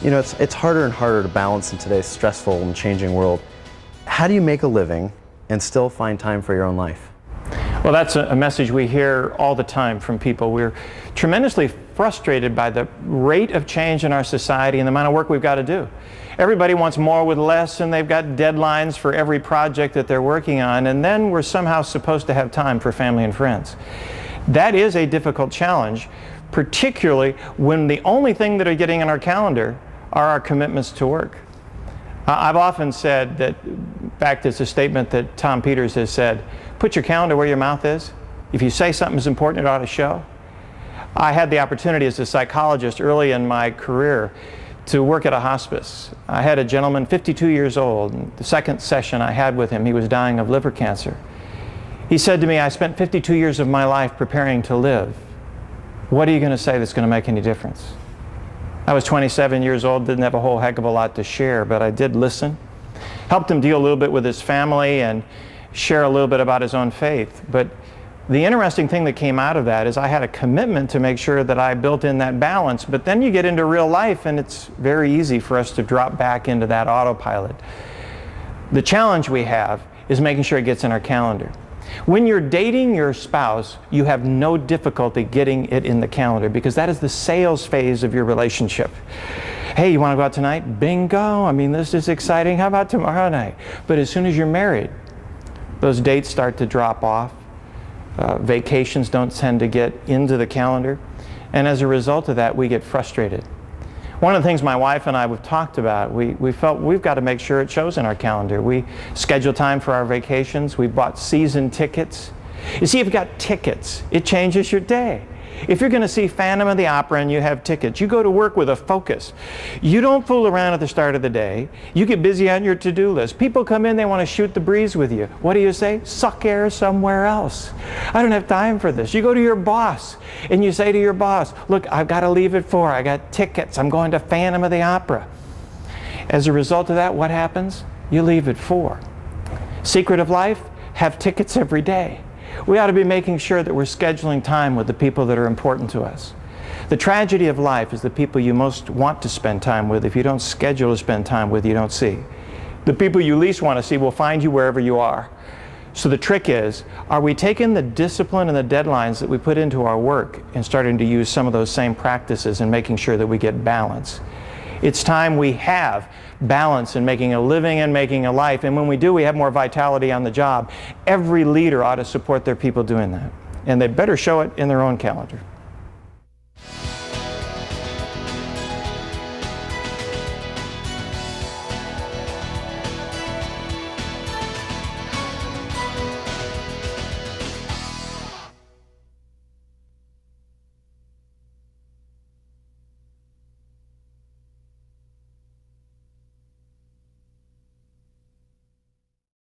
You know, it's harder and harder to balance in today's stressful and changing world. How do you make a living and still find time for your own life? Well, that's a message we hear all the time from people. We're tremendously frustrated by the rate of change in our society and the amount of work we've got to do. Everybody wants more with less, and they've got deadlines for every project that they're working on, and then we're somehow supposed to have time for family and friends. That is a difficult challenge, particularly when the only thing that are getting on our calendar are our commitments to work. I've often said that, in fact, it's a statement that Tom Peters has said, put your calendar where your mouth is. If you say something's important, it ought to show. I had the opportunity as a psychologist early in my career to work at a hospice. I had a gentleman, 52 years old, and the second session I had with him, he was dying of liver cancer. He said to me, I spent 52 years of my life preparing to live. What are you going to say that's going to make any difference? I was 27 years old, didn't have a whole heck of a lot to share, but I did listen. Helped him deal a little bit with his family and share a little bit about his own faith. But the interesting thing that came out of that is I had a commitment to make sure that I built in that balance, but then you get into real life and it's very easy for us to drop back into that autopilot. The challenge we have is making sure it gets in our calendar. When you're dating your spouse, you have no difficulty getting it in the calendar because that is the sales phase of your relationship. Hey, you want to go out tonight? Bingo! I mean, this is exciting. How about tomorrow night? But as soon as you're married, those dates start to drop off. Vacations don't tend to get into the calendar. And as a result of that, we get frustrated. One of the things my wife and I have talked about, we felt we've got to make sure it shows in our calendar. We schedule time for our vacations. We bought season tickets. You see, if you've got tickets, it changes your day. If you're going to see Phantom of the Opera and you have tickets, you go to work with a focus. You don't fool around at the start of the day. You get busy on your to-do list. People come in, they want to shoot the breeze with you. What do you say? Suck air somewhere else. I don't have time for this. You go to your boss and you say to your boss, look, I've got to leave at 4. I got tickets. I'm going to Phantom of the Opera. As a result of that, what happens? You leave at 4. Secret of life? Have tickets every day. We ought to be making sure that we're scheduling time with the people that are important to us. The tragedy of life is the people you most want to spend time with. If you don't schedule to spend time with, you don't see. The people you least want to see will find you wherever you are. So the trick is, are we taking the discipline and the deadlines that we put into our work and starting to use some of those same practices and making sure that we get balance? It's time we have balance in making a living and making a life. And when we do, we have more vitality on the job. Every leader ought to support their people doing that. And they better show it in their own calendar.